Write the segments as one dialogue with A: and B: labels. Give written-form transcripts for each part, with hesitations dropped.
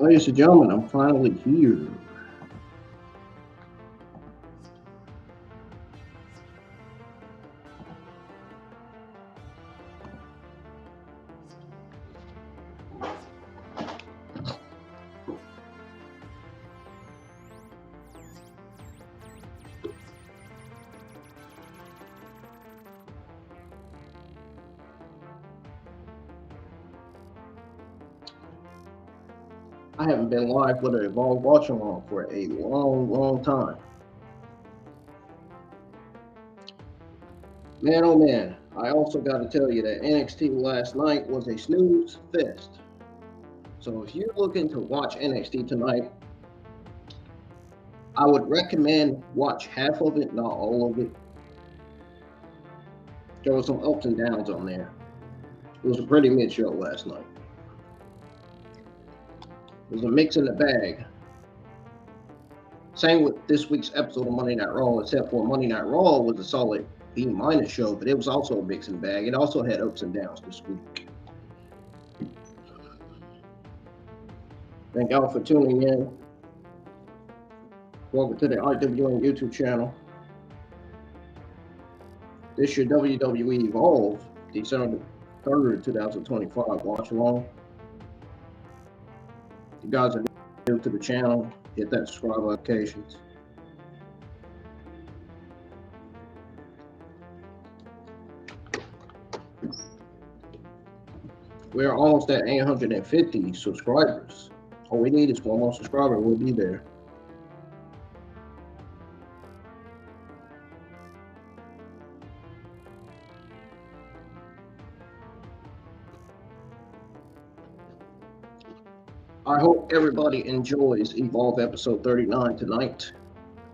A: Ladies and gentlemen, I'm finally here. I haven't been live with an Evolve watch along for a long time. Man, oh man, I also got to tell you that NXT last night was a snooze fest. So if you're looking to watch NXT tonight, I would recommend watch half of it, not all of it. There was some ups and downs on there. It was a pretty mid show last night. It was a mix in the bag. Same with this week's episode of Monday Night Raw, except for Monday Night Raw was a solid B- show, but it was also a mix and bag. It also had ups and downs this week. Thank y'all for tuning in. Welcome to the RWN YouTube channel. This is your WWE Evolve, December 3rd, 2025 watch along. If you guys are new to the channel, hit that subscribe notifications. We're almost at 850 subscribers. All we need is one more subscriber, we'll be there. I hope everybody enjoys Evolve episode 39 tonight.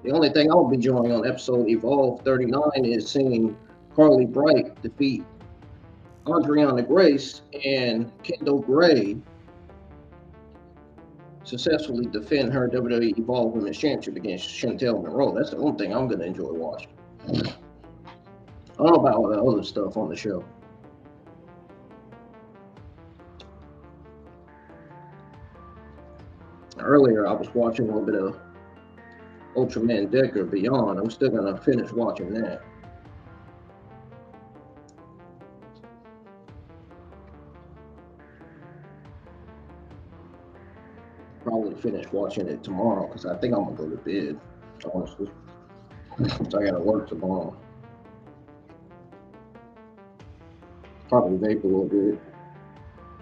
A: The only thing I'll be enjoying on episode Evolve 39 is seeing Carlee Bright defeat Arianna Grace and Kendal Grey successfully defend her WWE Evolve Women's Championship against Chantel Monroe. That's the only thing I'm going to enjoy watching. I don't know about all the other stuff on the show. Earlier, I was watching a little bit of Ultraman Decker Beyond. I'm still going to finish watching that. Probably finish watching it tomorrow because I think I'm going to go to bed, honestly. So I got to work tomorrow. Probably vape a little bit.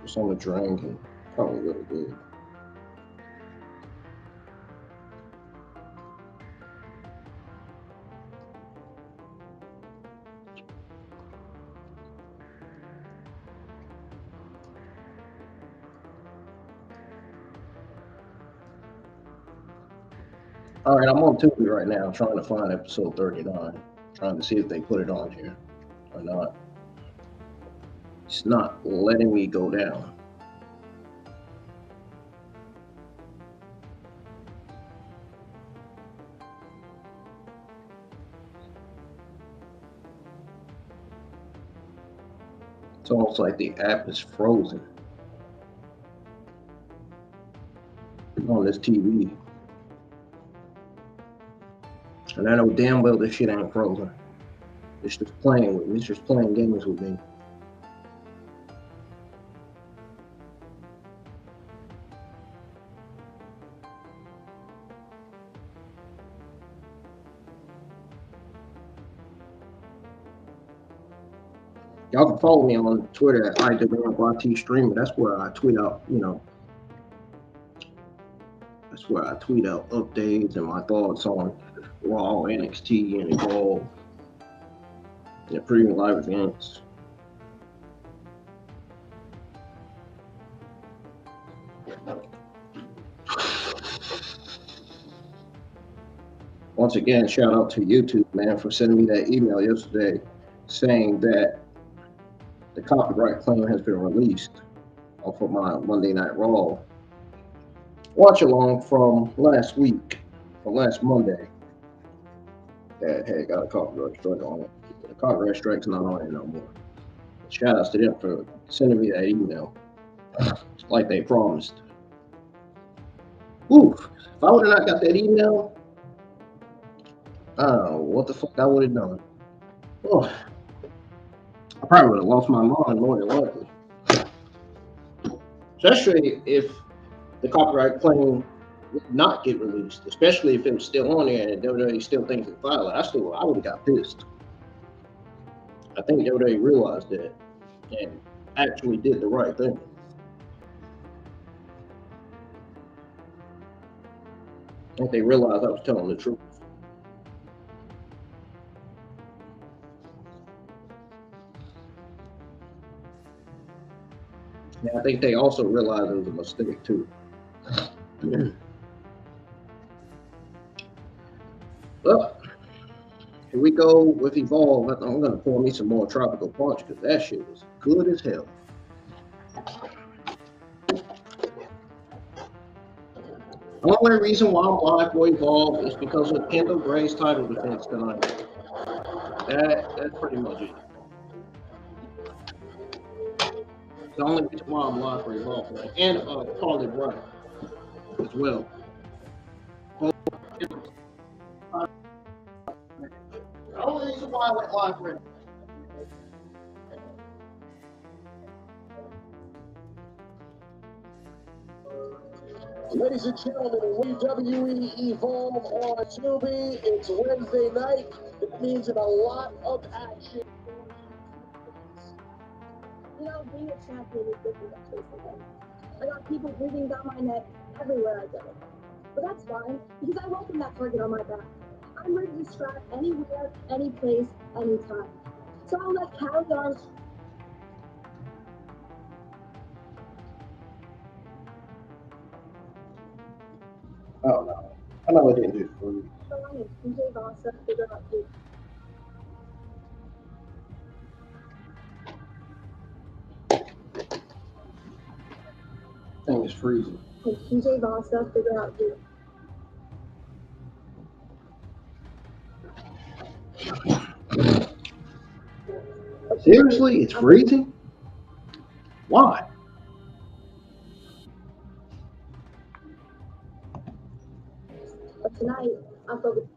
A: Just on the drink and probably go to bed. All right, I'm on Tubi right now trying to find episode 39, trying to see if they put it on here or not. It's not letting me go down. It's almost like the app is frozen on this TV. And I know damn well this shit ain't frozen. It's just playing with me. It's just playing games with me. Y'all can follow me on Twitter at IWYT Streamer. That's where I tweet out, that's where I tweet out updates and my thoughts on Raw, NXT, and Evolve. And pretty live events. Once again, shout out to YouTube, man, for sending me that email yesterday saying that the copyright claim has been released off of my Monday Night Raw watch along from last week, from last Monday. That had got a copyright strike on it. The copyright strike's not on it no more. Shout outs to them for sending me that email, like they promised. Oof! If I would have not got that email, I don't know what the fuck I would have done. Oh, I probably would have lost my mind more than likely. Especially if the copyright claim would not get released, especially if it was still on there and WWE still thinks it's violent. I would have got pissed. I think WWE realized that and actually did the right thing. I think they realized I was telling the truth. And I think they also realized it was a mistake too. Well, here we go with Evolve. I'm gonna pour me some more Tropical Punch because that shit was good as hell. The only reason why I'm live for Evolve is because of Kendal Grey's title defense tonight. That's pretty much it. The only reason why I'm live for Evolve tonight. And Carlee Bright as well. The only reason why I went live for it.
B: Ladies and gentlemen, WWE Evolve on Tubi. It's Wednesday night. It means in a lot of action.
C: You know, being a champion is different than chasing it. I got people breathing down my neck everywhere I go. But that's fine, because I welcome that target on my back. I'm ready to strike anywhere, any place, anytime. So I'll let Carlee Bright.
A: Oh no. I know it didn't do it for you.
C: And CJ Vasa figure out you.
A: Thing is freezing.
C: And CJ Vasa figure out you.
A: Seriously, it's freezing? Why?
C: But tonight, I'm focused.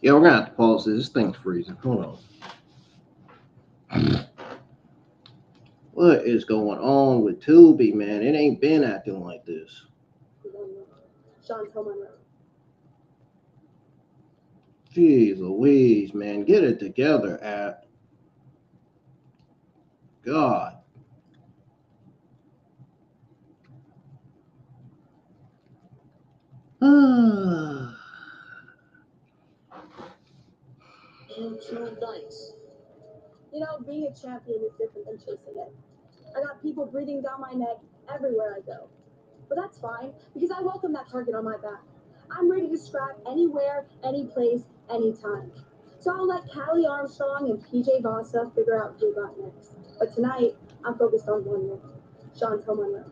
A: Yeah, we're gonna have to pause this. This thing's freezing. Hold on. What is going on with Tubi, man? It ain't been acting like this.
C: Chantel Monroe.
A: Jeez Louise, man. Get it together, app. God.
B: YouTube nights.
C: You know, being a champion is different than chasing it. I got people breathing down my neck everywhere I go. But that's fine, because I welcome that target on my back. I'm ready to scrap anywhere, any place, anytime. So I'll let Callie Armstrong and PJ Vasa figure out who got next. But tonight, I'm focused on one woman, Chantel Monroe.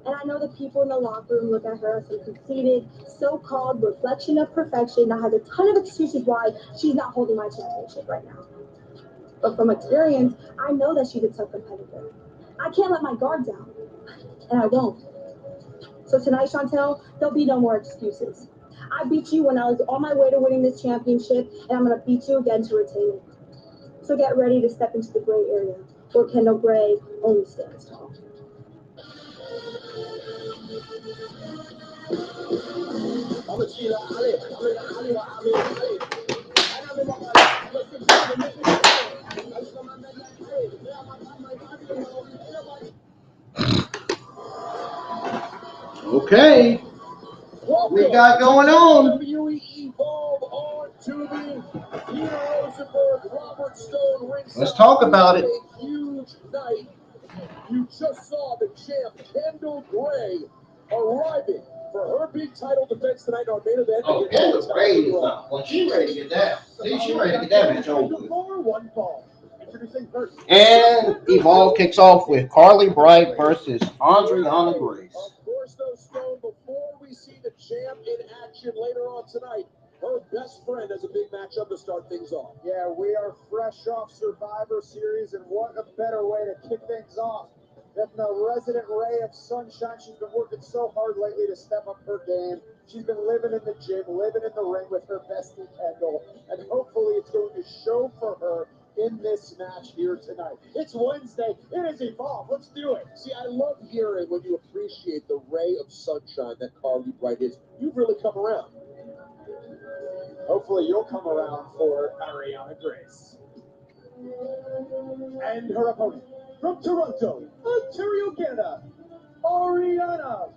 C: And I know the people in the locker room look at her as a conceited, so-called reflection of perfection that has a ton of excuses why she's not holding my championship right now. But from experience, I know that she's a tough competitor. I can't let my guard down, and I won't. So tonight, Chantel, there'll be no more excuses. I beat you when I was on my way to winning this championship, and I'm going to beat you again to retain it. So get ready to step into the gray area, where Kendal Grey only stands tall.
A: Okay. What we got going on?
B: WWE Evolve on Tubi. Peter Rosenberg, Robert Stone, ringside.
A: Let's talk about it.
B: A huge night. You just saw the champ, Kendal Grey, arriving for her big title defense tonight on main event.
A: Oh, Kendal Grey is not. Well, she's ready to get that. She's ready to get that match over with.
B: One fall. Introducing first.
A: And Evolve kicks off with Carlee Bright versus Arianna Grace.
B: Of course, though, Stone, before we see the champ in action later on tonight, her best friend has a big matchup to start things off.
D: Yeah, we are fresh off Survivor Series, and what a better way to kick things off than the resident ray of sunshine. She's been working so hard lately to step up her game. She's been living in the gym, living in the ring with her bestie Kendal, and hopefully it's going to show for her in this match here tonight. It's Wednesday. It is Evolve. Let's do it.
B: See, I love hearing when you appreciate the ray of sunshine that Carlee Bright is. You've really come around.
D: Hopefully you'll come around for Arianna Grace. And her opponent from Toronto, Ontario, Canada, Arianna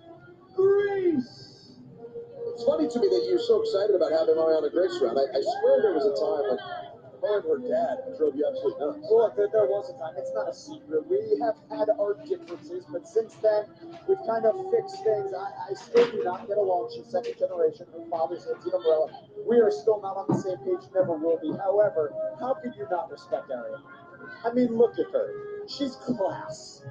D: Grace.
B: It's funny to me that you're so excited about having Arianna Grace around. I swear there was a time when her and her dad drove you absolutely nuts.
D: Well, there was a time. It's not a secret. We have had our differences, but since then, we've kind of fixed things. I still do not get along. She's second generation. Her father's Indian umbrella. We are still not on the same page, never will be. However, how could you not respect Arianna? I mean, look at her. She's class.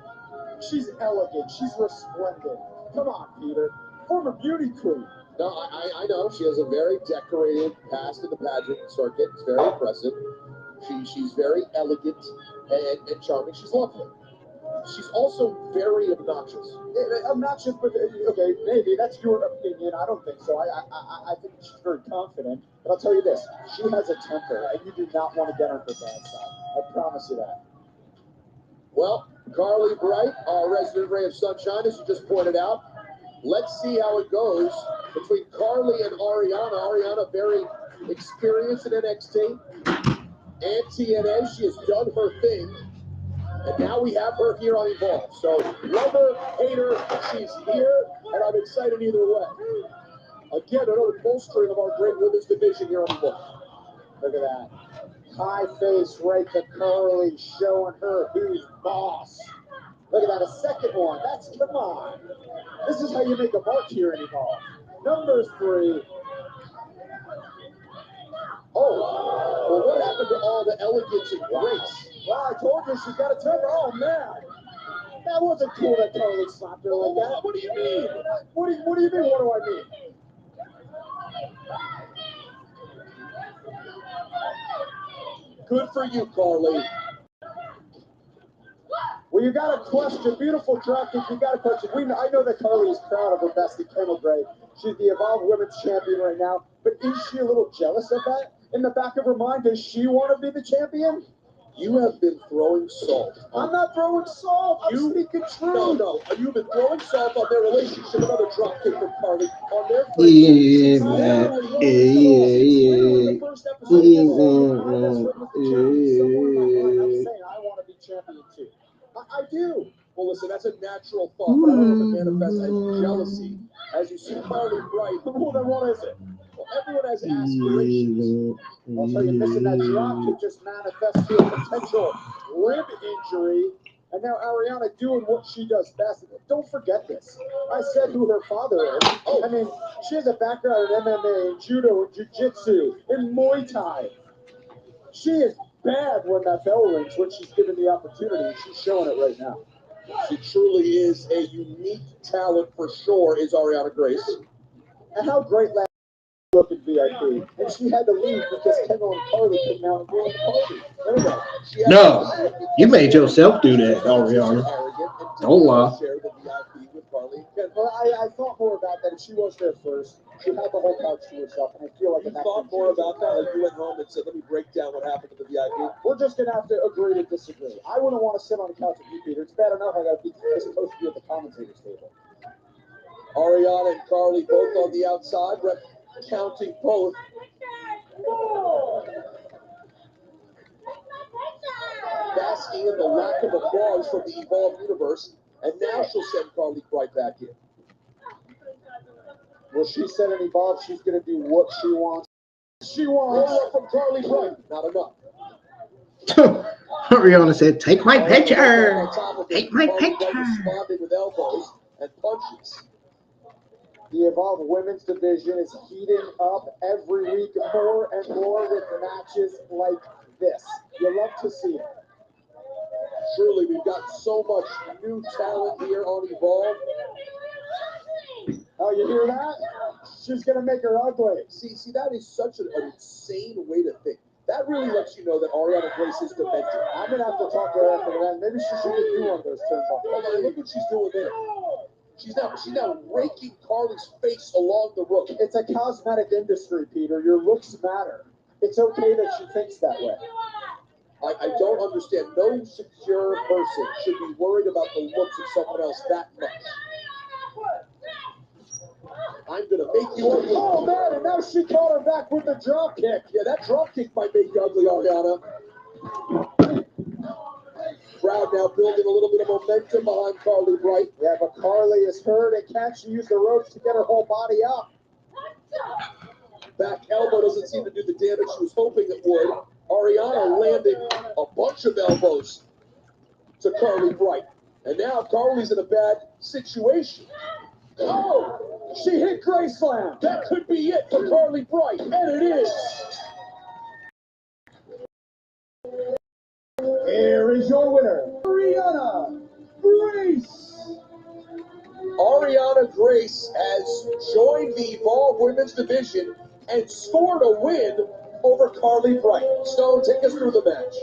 D: She's elegant. She's resplendent. Come on, Peter. Former beauty queen.
B: No, I know. She has a very decorated past in the pageant circuit. It's very impressive. She's very elegant and charming. She's lovely. She's also very obnoxious.
D: Obnoxious, but okay, maybe that's your opinion. I don't think so. I think she's very confident. But I'll tell you this: she has a temper, and you do not want to get on her bad side. I promise you that.
B: Well, Carlee Bright, our resident ray of sunshine, as you just pointed out. Let's see how it goes between Carlee and Arianna. Arianna, very experienced in NXT and TNA. She has done her thing. And now we have her here on Evolve. So, love her, hate her, she's here, and I'm excited either way. Again, another bolstering of our great women's division here on Evolve.
D: Look at that. High face right to Carlee, showing her who's boss. Look at that, a second one. Come on. This is how you make a mark here in Evolve. Number 3.
B: Oh, well, what happened to all the elegance and grace?
D: Well, I told you she's got a temper. Oh, man. That wasn't cool that Carlee slapped her like that.
B: What do you mean?
D: What do you mean, what do I mean?
B: Good for you, Carlee.
D: Well, you got a question. Beautiful dropkick. You got a question. I know that Carlee is proud of her bestie, Kendal Grey. She's the Evolve Women's Champion right now. But is she a little jealous of that? In the back of her mind, does she want to be the champion?
B: You have been throwing salt.
D: I'm not throwing salt. I'm speaking truth.
B: No. You've been throwing salt on their relationship. Another dropkick from Carlee on their friendship.
A: Yeah, man.
D: I want to be champion too.
B: I do. Well, listen, that's a natural thought, but I don't know if it manifests as jealousy. As you see Carlee Bright,
D: Well, then what is it?
B: well, everyone has aspirations.
D: I'll tell you, missing that drop kick just manifests to a potential rib injury. And now Arianna doing what she does best. Don't forget this. I said who her father is. I mean, She has a background in MMA, judo, jiu-jitsu, and Muay Thai. She is bad when that bell rings, when she's given the opportunity. She's showing it right now.
B: She truly is a unique talent for sure, is Arianna Grace.
D: And how great last look at VIP. And she had to leave because Kendal and Carlee came out and ruined the party. Anyway,
A: No, you made yourself do that, Arianna. Don't lie.
D: Well, I thought more about that. If she was there first, she had the whole couch to herself, and I feel like
B: You thought more about that, like you went home and said, let me break down what happened to the VIP.
D: We're just going to have to agree to disagree. I wouldn't want to sit on the couch with you, Peter. It's bad enough I got to be supposed to be at the commentator's table.
B: Arianna and Carlee both on the outside, counting both. Basking in the lack of applause from the Evolve universe, and now she'll send Carlee Bright back in.
D: Well, she said in Evolve she's going to do what she wants. She wants.
B: Roll up from Carlee Bright. Not enough.
A: Arianna said, take my picture. Take my picture.
B: Responding with elbows and punches.
D: The Evolve women's division is heating up every week more and more with matches like this. You love to see it.
B: Truly, we've got so much new talent here on Evolve.
D: Oh, you hear that? She's going to make her ugly.
B: See, that is such an insane way to think. That really lets you know that Arianna Grace is demented.
D: I'm going to have to talk to her after that. Maybe she should do one of those turnbuckles.
B: Hold on, look what she's doing there. She's now raking Carlee's face along the Rourke.
D: It's a cosmetic industry, Peter. Your looks matter. It's okay that she thinks that way.
B: I don't understand. No secure person should be worried about the looks of someone else that much. I'm going to make you ugly.
D: Oh, man, and now she caught her back with the drop kick.
B: Yeah, that drop kick might make you ugly, Arianna. Crowd now building a little bit of momentum behind Carlee Bright.
D: Yeah, but Carlee is hurt, and can't she use the ropes to get her whole body up?
B: Back elbow doesn't seem to do the damage she was hoping it would. Arianna landing a bunch of elbows to Carlee Bright. And now Carlee's in a bad situation.
D: Oh, she hit Grey Slam.
B: That could be it for Carlee Bright, and it is.
D: Here is your winner, Arianna Grace.
B: Arianna Grace has joined the Evolve Women's Division and scored a win over Carlee Bright. Stone, take us through the match.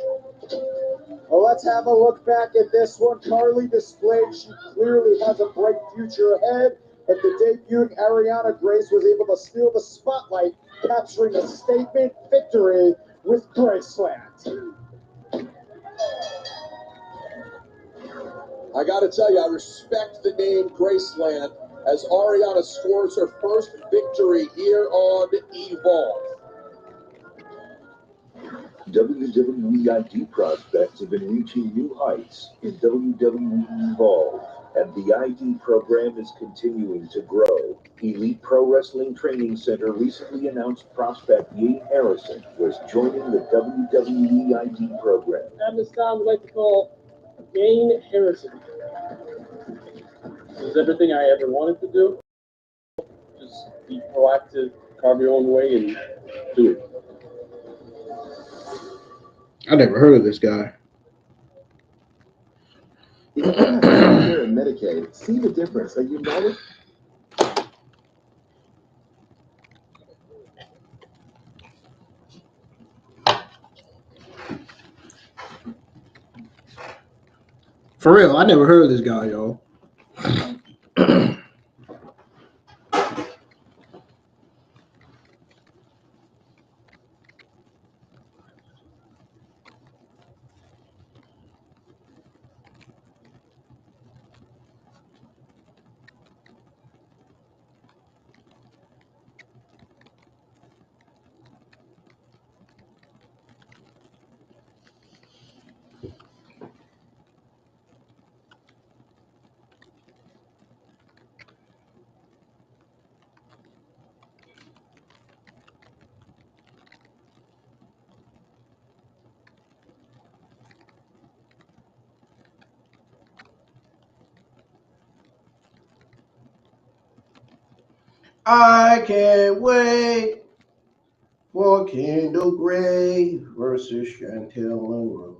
D: Well, let's have a look back at this one. Carlee displayed she clearly has a bright future ahead, but the debuting Arianna Grace was able to steal the spotlight, capturing a statement victory with Graceland.
B: I got to tell you, I respect the name Graceland as Arianna scores her first victory here on Evolve.
E: WWE ID prospects have been reaching new heights in WWE Evolve, and the ID program is continuing to grow. Elite Pro Wrestling Training Center recently announced prospect Yane Harrison was joining the WWE ID program.
F: At this time, we'd like to call Yane Harrison. This is everything I ever wanted to do. Just be proactive, carve your own way, and do it.
A: I never heard of this guy.
E: If you have Medicare and Medicaid, see the difference that United.
A: For real, I never heard of this guy, y'all. I can't wait for Kendal Grey versus Chantel Monroe.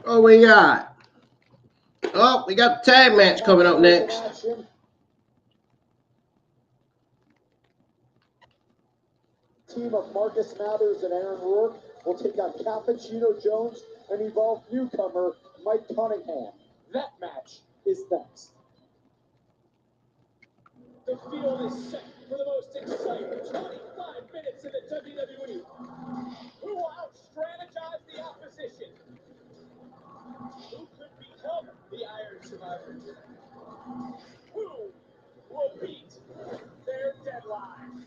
A: Oh, we got the tag match coming up next.
D: Team of Marcus Mathers and Aaron Rourke will take on Cappuccino Jones and Evolve newcomer Mike Cunningham. That match is next.
B: The field is set for the most exciting 25 minutes in the WWE. Who will out-strategize the opposition? Who could become the Iron Survivor? Who will beat their deadline?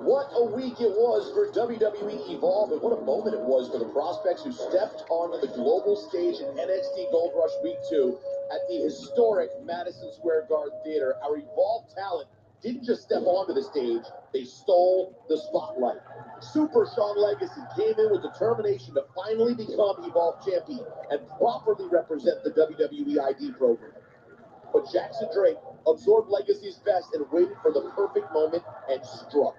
B: What a week it was for WWE Evolve, and what a moment it was for the prospects who stepped onto the global stage in NXT Gold Rush Week 2 at the historic Madison Square Garden Theater. Our Evolve talent didn't just step onto the stage, they stole the spotlight. Super Sean Legacy came in with determination to finally become Evolve champion and properly represent the WWE ID program. But Jackson Drake absorbed Legacy's best and waited for the perfect moment and struck.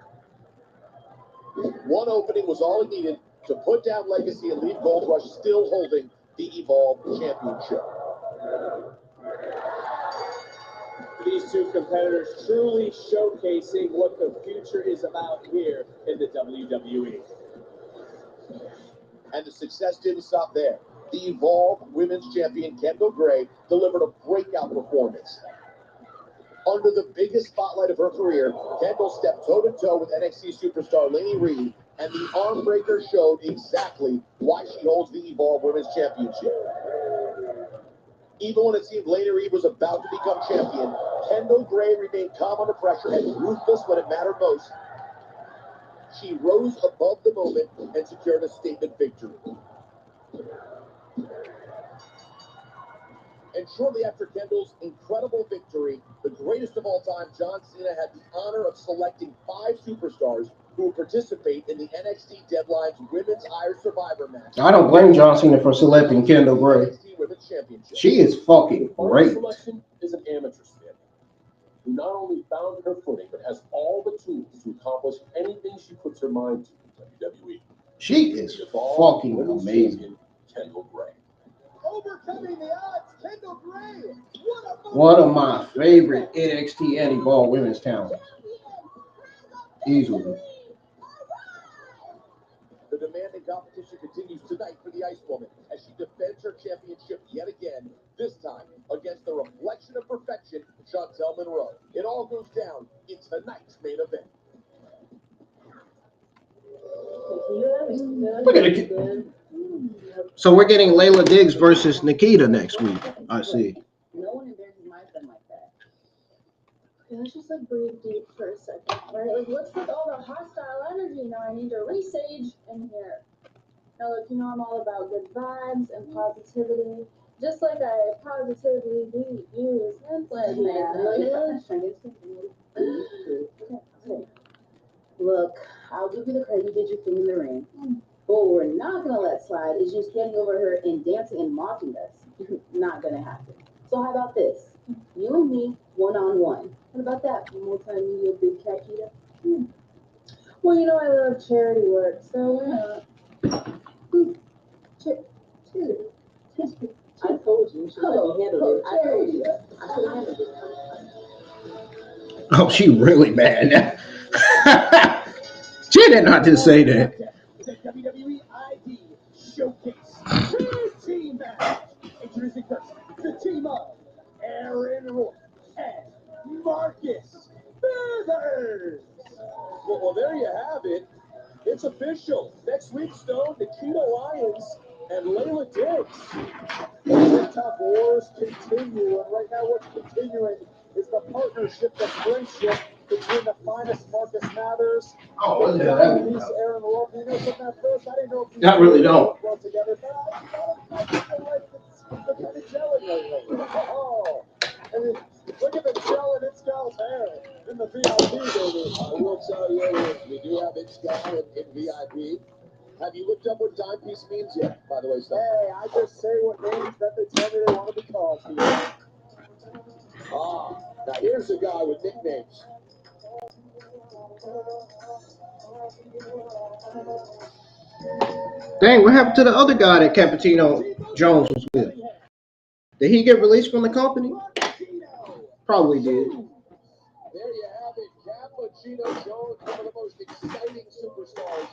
B: One opening was all he needed to put down Legacy and leave Gold Rush still holding the Evolve Championship. These two competitors truly showcasing what the future is about here in the WWE. And the success didn't stop there. The Evolve Women's Champion Kendal Grey delivered a breakout performance. Under the biggest spotlight of her career, Kendal stepped toe-to-toe with NXT superstar Lainey Reed, and the arm breaker showed exactly why she holds the Evolve Women's Championship. Even when it seemed Lainey Reed was about to become champion, Kendal Grey remained calm under pressure and ruthless when it mattered most. She rose above the moment and secured a statement victory. And shortly after Kendal's incredible victory, the greatest of all time, John Cena had the honor of selecting 5 superstars who will participate in the NXT Deadline's Women's Iron Survivor match.
A: I don't blame John Cena for selecting Kendal Grey. She is fucking great.
F: Selection is an amateur spin who not only found her footing, but has all the tools to accomplish anything she puts her mind to in WWE.
A: She is fucking amazing.
F: Kendal Grey.
D: Overcoming the odds, Kendal Grey.
A: One of my favorite NXT and Evolve women's talents. Easily.
B: The demanding competition continues tonight for the Ice Woman as she defends her championship yet again, this time against the reflection of perfection, Chantel Monroe. It all goes down in tonight's main event.
A: Look at it. So we're getting Layla Diggs versus Nikita next week. I see.
C: No one embarrasses my friend like that. Okay, let's just breathe deep for a second, right? What's with all the hostile energy? Now I need to resage in here. Now look, I'm all about good vibes and positivity, just like I positively do use implants. Look, I'll give you the credit. You did your thing in the ring. But what we're not gonna let slide is you standing over her and dancing and mocking us. Not gonna happen. So how about this? You and me, one-on-one. What about that? Multimedia big cat eater? Well, I love charity work, so charity. I told you should let me handle it. I told you. I should have handled it.
A: Oh, she really bad now. She did not just say that.
B: The WWE ID Showcase Team Match. Introducing first the team of Aaron Rourke and Marcus Mathers. Well, there you have it. It's official. Next week, Stone, Nikita Lyons, and Layla Diggs. The top wars continue, and right now what's continuing is the partnership, the friendship between the finest Marcus Mathers and Aaron Rourke. You know something at first? I didn't know if these
A: Not really, don't.
B: well together, but I feel like they're kind of gelling lately. Oh, and look at the gel in Itzgal's hair in the VIP, baby. I will tell you, we do have Itzgal in VIP. Have you looked up what timepiece means yet, by the way, Stone? Hey, I just say what names that they tell me they want to be called here. Ah, now here's a guy with nicknames.
A: Dang, what happened to the other guy that Cappuccino Jones was with? Did he get released from the company? Probably did.
B: There you have it, Cappuccino Jones, one of the most exciting superstars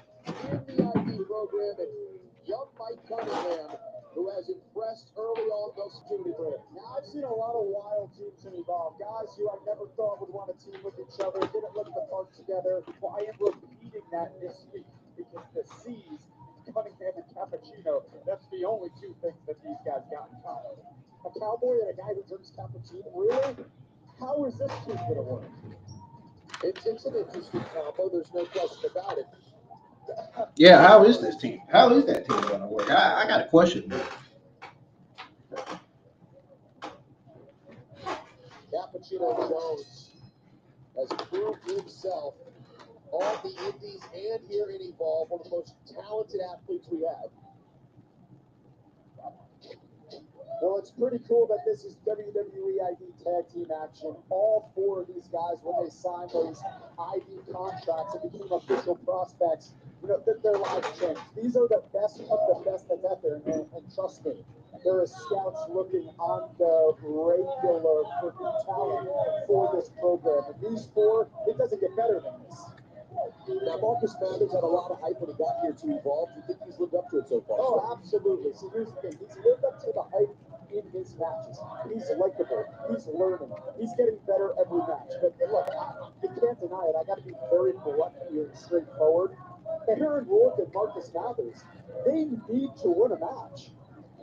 B: in the ID program, and young Mike Cunningham, who has impressed early on those opportunity for him. Now, I've seen a lot of wild teams in Evolve, guys who I never thought would want to team with each other, didn't look the park together. Well, I am repeating that this week because the C's, Cunningham and Cappuccino, that's the only two things that these guys got in common. A cowboy and a guy who drinks cappuccino, really? How is this team going to work? It's an interesting combo. There's no question about it.
A: Yeah, how is this team? How is that team going to work? I got a question.
B: Cappuccino Jones has proved himself on the Indies and here in Evolve, one of the most talented athletes we have. Well, it's pretty cool that this is WWE ID tag team action. All four of these guys, when they signed those ID contracts and became official prospects, you know, their lives changed. These are the best of the best that's out there, and trust me, there are scouts looking on the regular for new talent for this program. And these four, it doesn't get better than this. Now, Marcus Mathers had a lot of hype when he got here to Evolve. Do you think he's lived up to it so far? Oh, absolutely. So here's the thing. He's lived up to the hype in his matches. He's likable. He's learning. He's getting better every match. But look, you can't deny it. I got to be very blunt here and straightforward. Aaron Rourke and Marcus Mathers, they need to win a match.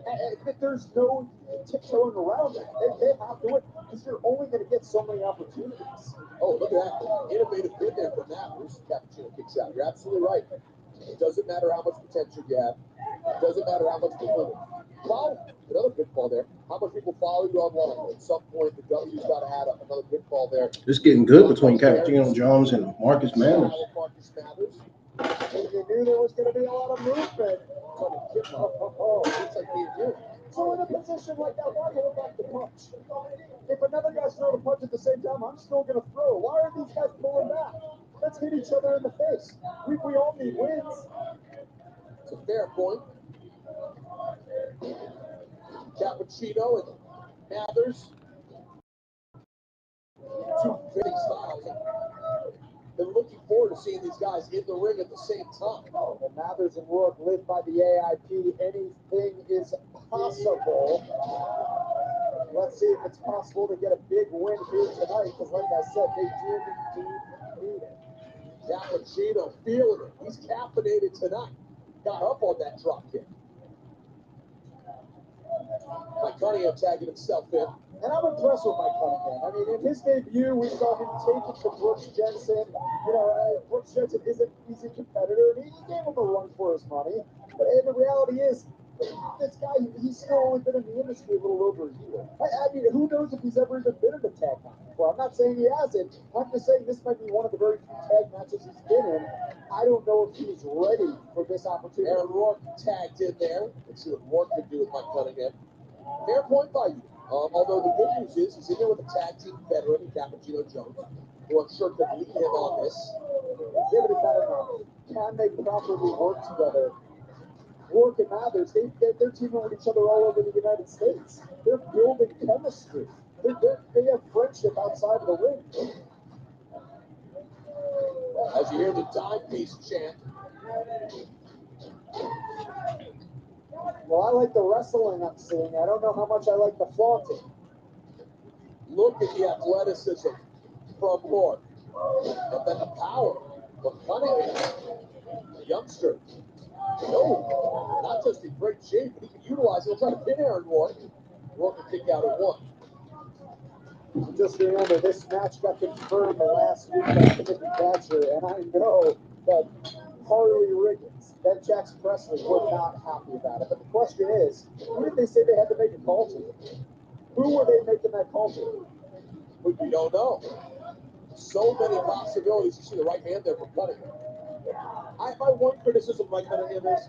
B: And there's no tiptoeing around it. They have to win because you're only going to get so many opportunities. Oh, look at that. Innovative bid there from Mathers. Cappuccino kicks out. You're absolutely right. It doesn't matter how much potential you have. It doesn't matter how much people follow. Another pitfall there. How much people follow you online? At some point, the W's got to add up another pitfall there.
A: It's getting good between Cappuccino Jones and Marcus Mathers.
B: And you knew there was going to be a lot of movement. Looks like you do. So in a position like that, why hold back the punch? If another guy's throwing a punch at the same time, I'm still going to throw. Why are these guys pulling back? Let's hit each other in the face. We all need wins. It's a fair point. Cappuccino and Mathers. Two big styles. Been looking forward to seeing these guys in the ring at the same time. Oh, and Mathers and Rourke live by the AIP. Anything is possible. Let's see if it's possible to get a big win here tonight, because like I said, they do indeed need it. Cappuccino feeling it. He's caffeinated tonight. Got up on that drop kick. Mike Cunningham tagging himself in. And I'm impressed with Mike Cunningham. I mean, in his debut, we saw him take it to Brooks Jensen. You know, Brooks Jensen is an easy competitor, and he gave him a run for his money. But the reality is, this guy, he's still only been in the industry a little over a year. I mean, who knows if he's ever even been in a tag match before? I'm not saying he hasn't. I'm just saying this might be one of the very few tag matches he's been in. I don't know if he's ready for this opportunity. Aaron Rourke tagged in there. Let's see what Rourke can do with Mike Cunningham. Fair point by you. Although the good news is he's in there with a tag team veteran, Cappuccino Jones, who I'm sure could lead him on this. Yeah, but it's not enough. Can they properly work together? Rourke and Mathers, they're teaming with each other all over the United States. They're building chemistry. They have friendship outside of the ring. As You hear the timepiece chant.
D: Well, I like the wrestling I'm seeing. I don't know how much I like the flaunting.
B: Look at the athleticism from Rourke. And then the power from Cunningham. The youngster. No, not just in great shape, but he can utilize it. He'll try to pin Aaron Rourke. Rourke will kick out at 1.
D: Just remember, this match got confirmed last week by Timothy Thatcher, and I know that Harley Riggins, that Jax Presley were not happy about it. But the question is, who did they say they had to make a call to? Who were they making that call to?
B: We don't know. So many possibilities. You see the right hand there from Cunningham. My one criticism of Mike Cunningham is,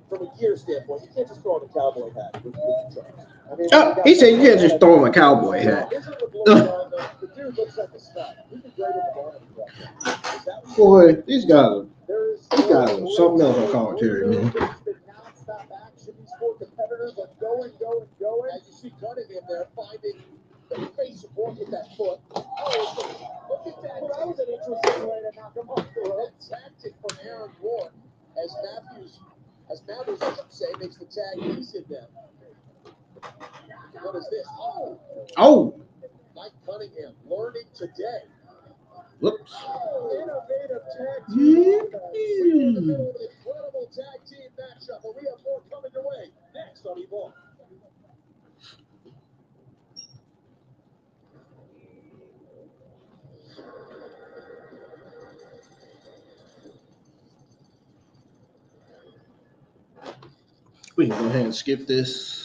B: from a gear standpoint, you can't just throw on a cowboy hat with your trunks.
D: I mean,
A: He said you can't just throw him a cowboy hat.
D: Isn't the blood on the dude looks like a stud. He'd be great in the bottom.
A: Boy, these guys are something else on commentary, man.
D: He's been non-stop action. These 4 competitors are going.
B: As you see Cunningham there finding the face of Rourke with that foot. Oh, look at that.
D: Well, that was an interesting way to knock him off the rope.
B: That tactic from Aaron Rourke, as Mathers, I should say, makes the tag piece in them. What is this?
A: Oh,
B: Mike Cunningham learning today.
A: whoops.
D: Innovative tag team.
B: In the middle of an incredible tag team matchup, and we have more coming your way next on Evolve.
A: We can go ahead and skip this.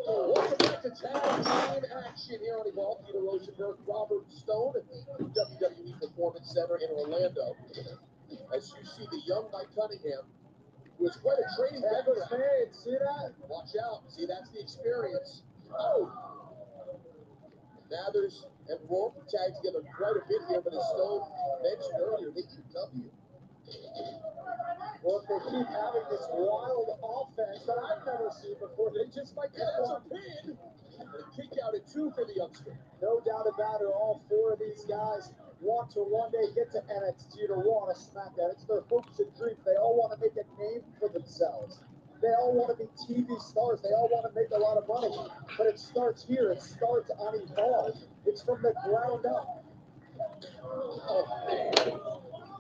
B: Welcome back to tag team action here on Evolve. Peter Rosenberg, Robert Stone at the WWE Performance Center in Orlando. As you see the young Mike Cunningham, who is quite a training background.
D: See that?
B: Watch out. See, that's the experience. Oh! Mathers and Rourke tagged together quite a bit here, but as Stone mentioned earlier, they keep W.
D: Well, they keep having this wild offense that I've never seen before. They just might get
B: There's a
D: one.
B: pin! And a kick out at 2 for the youngster.
D: No doubt about it, all 4 of these guys want to one day get to NXT to Raw to SmackDown. It's their hopes and dreams. They all want to make a name for themselves. They all want to be TV stars. They all want to make a lot of money. But it starts here. It starts on Evolve. It's from the ground up.
B: Oh, man.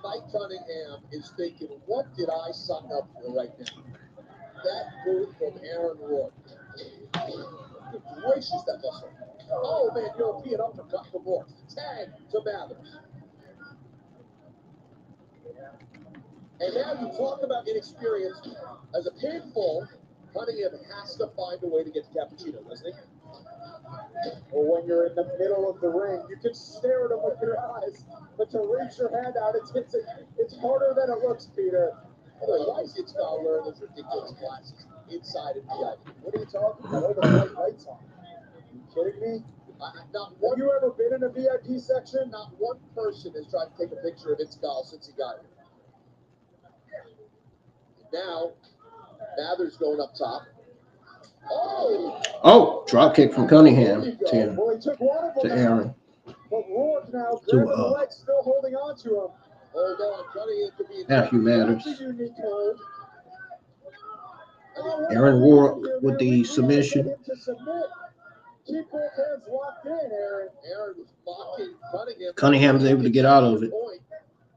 B: Mike Cunningham is thinking, what did I sign up for right now? That move from Aaron Rourke. Good gracious, that muscle. Oh, man, European uppercut from Rourke. Tag to Mathers. And now you talk about inexperience. As a pinfall, Cunningham has to find a way to get to Cappuccino, doesn't he?
D: Or when you're in the middle of the ring, you can stare at them with your eyes, but to reach your hand out, it's harder than it looks, Peter.
B: Why is it Scott wearing those ridiculous glasses inside and behind?
D: What are you talking about? All the bright lights on. Are you kidding me? Have you ever been in a VIP section?
B: Not one person has tried to take a picture of Vince Gall since he got here. Now, Mathers going up top.
A: Oh, drop kick from Cunningham to
D: Well, he took one of them
A: Aaron.
D: But Rourke now grabbing the leg, still holding on to him.
B: Hold on, Cunningham could be in
A: Matthew Mathers.
D: That's a unique hold.
A: Aaron Rourke with the submission.
D: Keep both hands locked in, Aaron.
B: Aaron was mocking Cunningham.
A: Cunningham's able to get out of it.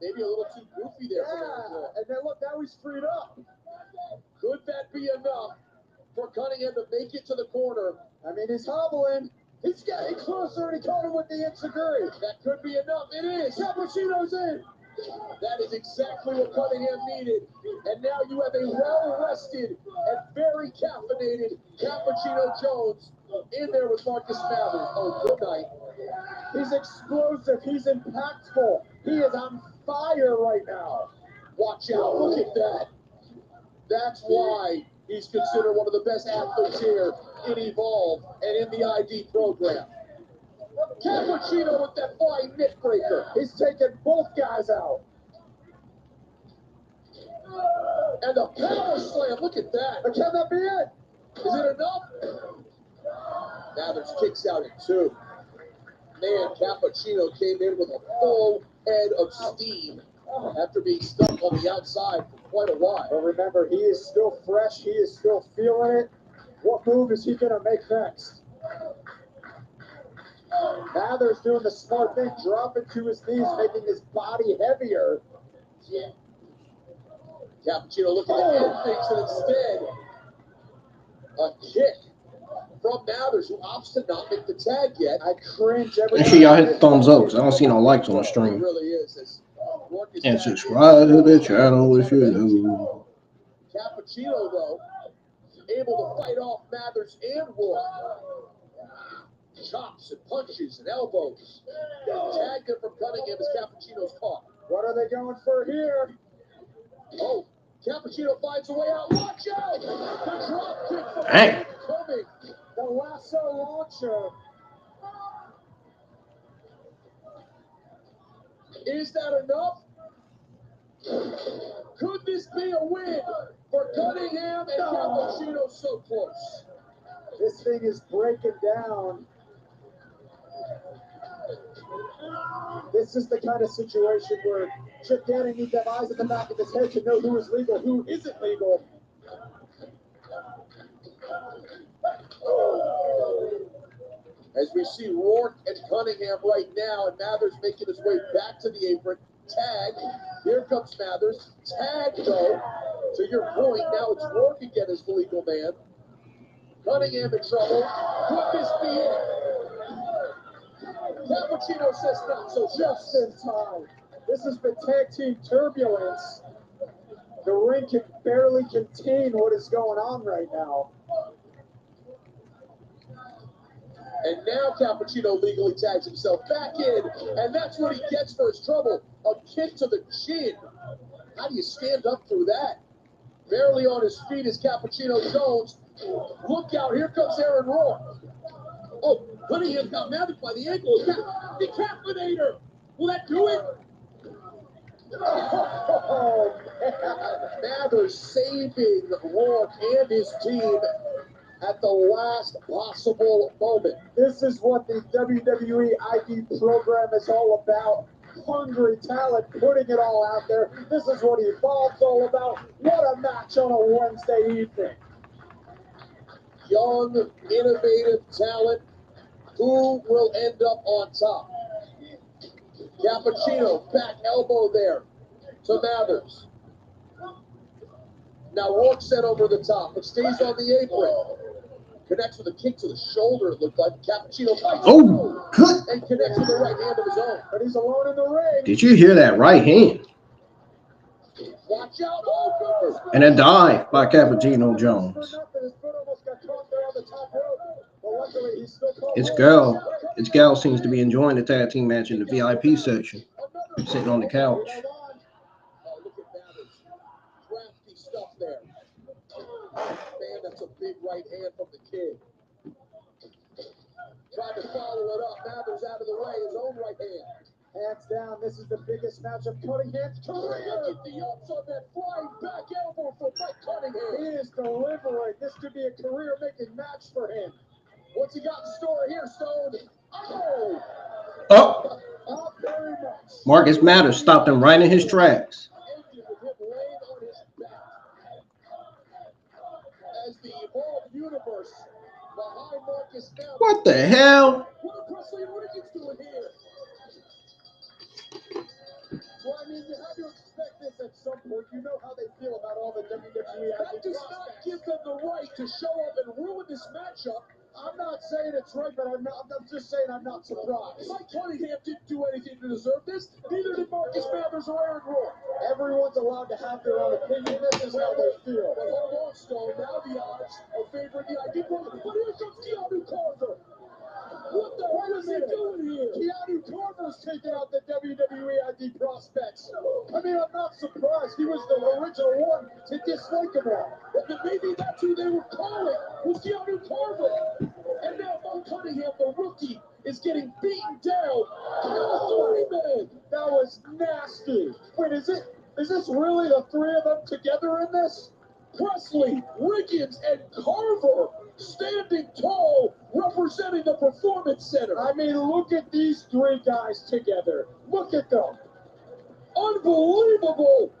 B: Maybe a little too goofy there.
D: Yeah, and then look, now he's freed up.
B: Could that be enough for Cunningham to make it to the corner?
D: I mean, he's hobbling. He's getting closer, and he caught him with the enziguri.
B: That could be enough. It is.
D: Cappuccino's in.
B: That is exactly what Cunningham needed. And now you have a well-rested and very caffeinated Cappuccino Jones in there with Marcus Mathers. Oh, good night.
D: He's explosive. He's impactful. He is on fire right now.
B: Watch out. Look at that. That's why he's considered one of the best athletes here in Evolve and in the ID program.
D: Cappuccino with that flying neck breaker. He's taking both guys out.
B: And the power slam, look at that.
D: But can that be it?
B: Is it enough? Mathers kicks out at 2. Man, Cappuccino came in with a full head of steam after being stuck on the outside for quite a while.
D: But remember, he is still fresh. He is still feeling it. What move is he going to make next? Mathers doing the smart thing, dropping to his knees, making his body heavier.
B: Yeah. Cappuccino looking to end things, and instead, a kick from Mathers, who opts to not make the tag yet.
D: I cringe every
A: Make sure y'all hit the thumbs up, because I don't see no likes on the
B: It
A: stream.
B: really is. As Rourke is
A: And
B: tagged in.
A: subscribe to the channel if you're new.
B: Cappuccino, though, able to fight off Mathers and Rourke. Chops and punches and elbows. Tagged in from Cunningham as Cappuccino's caught.
D: What are they going for here?
B: Oh, Cappuccino finds a way out. Watch out! The drop kick from
A: Dang.
B: coming.
D: The lasso launcher.
B: Is that enough? Could this be a win for Cunningham and Cappuccino so close?
D: This thing is breaking down. This is the kind of situation where Chip Gannon needs to have eyes in the back of his head to know who is legal, who isn't legal.
B: As we see Rourke and Cunningham right now, and Mathers making his way back to the apron. Tag. Here comes Mathers. Tag, though. To your point, now it's Rourke again as the legal man. Cunningham in trouble. Could this be it? Cappuccino says not so
D: Just in time. This has been tag team turbulence. The ring can barely contain what is going on right now.
B: And now Cappuccino legally tags himself back in, and that's what he gets for his trouble. A kick to the chin. How do you stand up through that? Barely on his feet is Cappuccino Jones. Look out, here comes Aaron Rourke. Oh, Cunningham got Mathers by the ankle. Decapitator! Will that do it?
D: Oh,
B: Mathers saving Rourke and his team at the last possible moment.
D: this is what the WWE ID program is all about. Hungry talent, putting it all out there. This is what Evolve's all about. What a match on a Wednesday evening.
B: Young, innovative talent. Who will end up on top? Cappuccino, back elbow there to Mathers. Now Rourke sent over the top, but stays on the apron. Connects with a kick to the shoulder, it looked like. Cappuccino fights.
A: Oh, good.
B: And connects with the right hand of his own.
D: But he's alone in the ring.
A: Did you hear that right hand?
B: Watch out. Oh, goodness.
A: And a dive by Cappuccino Jones.
D: His foot almost got caught there on the top rope. But luckily, he's still caught.
A: Its gal seems to be enjoying the tag team match in the VIP section, sitting on the couch.
B: Oh, look at Mathers. Crafty stuff there. Man, that's a big right hand from the kid. Tried to follow it up. Mathers out of the way. His own right hand.
D: Hands down, this is the biggest match of Cunningham's career.
B: Look at the ups on that flying back elbow from Mike Cunningham.
D: He is delivering. This could be a career-making match for him.
B: What's he got in store here, Stone? Oh!
A: Oh,
D: Not very much.
A: Marcus Mathers stopped him right in his tracks.
B: Ended with him laying on his back. As the Evolve universe behind Marcus now.
A: What the hell?
B: What are Presley and Ricketts doing here?
D: Well, I mean, you have to expect this at some point. You know how they feel about all the WWE
B: That does not give them the right to show up and ruin this matchup.
D: I'm not saying it's right, but I'm just saying I'm not surprised.
B: Mike Cunningham didn't do anything to deserve this. Neither did Marcus Mathers or Aaron Rourke.
D: Everyone's allowed to have their own opinion. This is how they feel.
B: But hold on, Stone. Now the odds are favoring the ID program. But here comes Keanu Carver. What the hell is he doing here?
D: Keanu Carver's taking out the WWE ID prospects. I mean, I'm not surprised. He was the original one to dislike them all.
B: But then maybe that's who they were calling. Was Keanu Carver. And now Mo Cunningham, the rookie, is getting beaten down by the 3-man. That was nasty. Wait, is this really the three of them together in this? Presley, Riggins, and Carver standing tall, representing the Performance Center. I mean, look at these three guys together. Look at them. Unbelievable.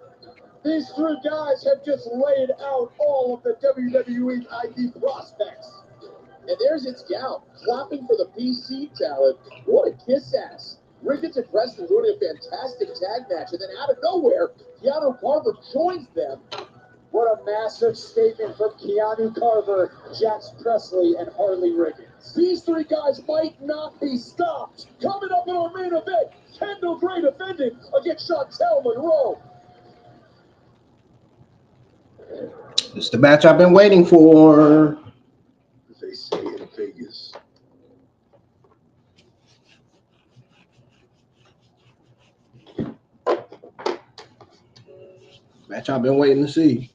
B: These three guys have just laid out all of the WWE ID prospects. And there's its gal, clapping for the PC talent. What a kiss ass. Riggins and Preston doing a fantastic tag match, and then out of nowhere, Keanu Carver joins them. What a massive statement from Keanu Carver, Jax Presley, and Harley Riggins. These three guys might not be stopped. Coming up in our main event, Kendal Grey defending against Chantel Monroe.
A: It's the match I've been waiting for.
E: As they say in Vegas.
A: Match I've been waiting to see.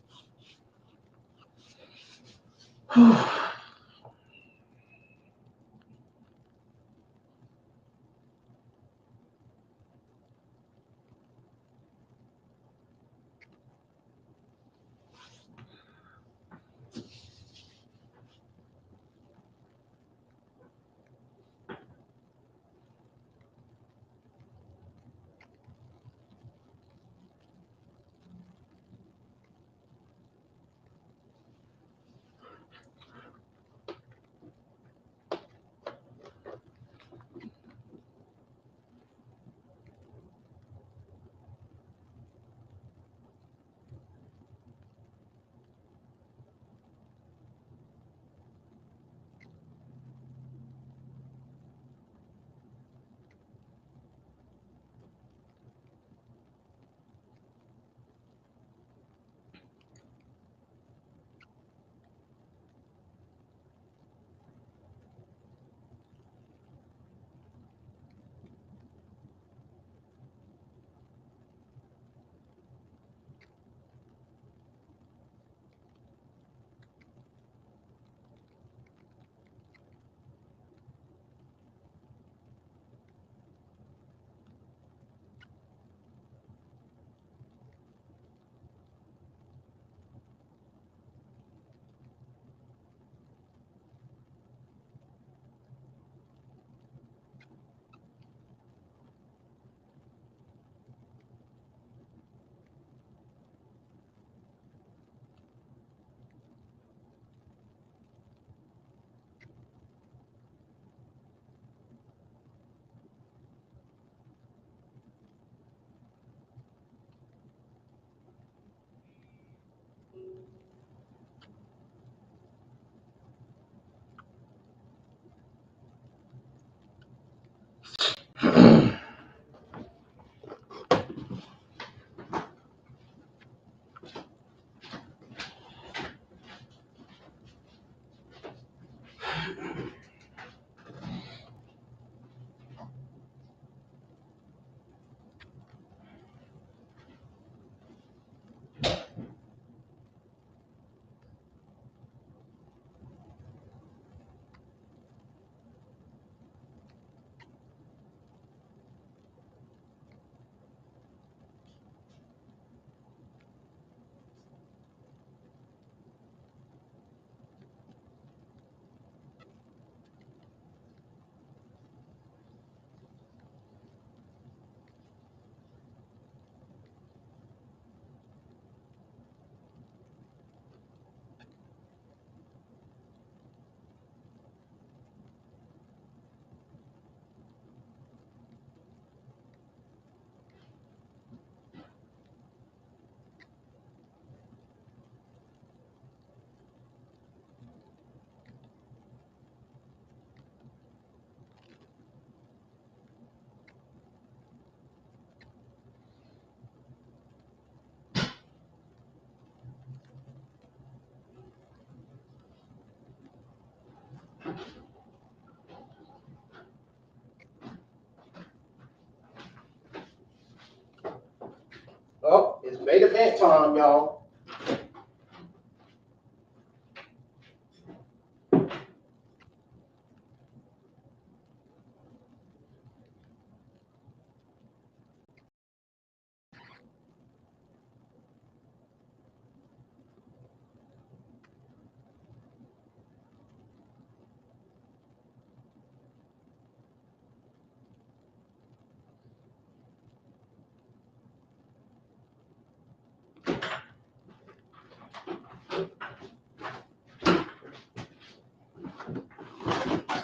A: Oh, it's main event time, y'all.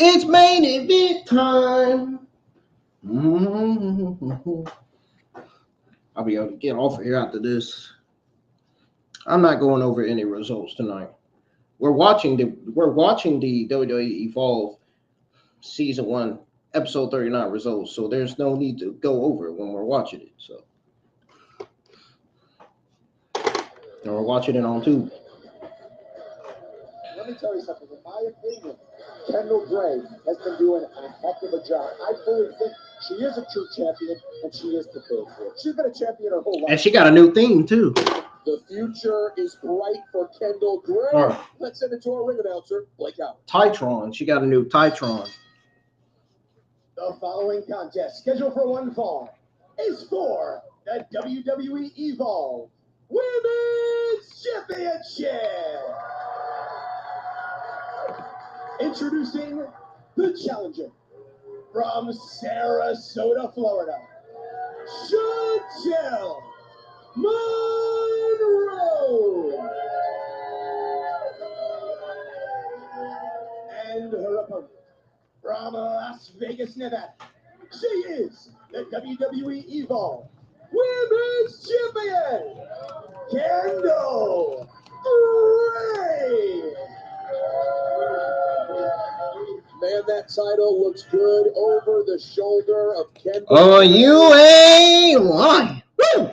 A: It's main event time. I'll be able to get off of here after this. I'm not going over any results tonight. We're watching the WWE Evolve Season 1, Episode 39 results, so there's no need to go over it when we're watching it. So, and we're watching it on Tubi.
D: Let me tell you something. In my opinion, Kendal Grey has been doing a heck of a job. I fully think she is a true champion, and she is prepared for it. She's been a champion her whole life.
A: And she got a new theme, too.
B: The future is bright for Kendal Grey.
A: Right.
B: Let's send it to our ring announcer, Blake Howard.
A: Titron. She got a new Titron.
D: The following contest, scheduled for one fall, is for the WWE Evolve Women's Championship. Introducing the challenger from Sarasota, Florida, Chantel Monroe. And her opponent from Las Vegas, Nevada, she is the WWE Evolve Women's Champion, Kendal Grey.
B: Man, that title looks good over the shoulder of Kendal.
A: Oh, you ain't lying. Woo!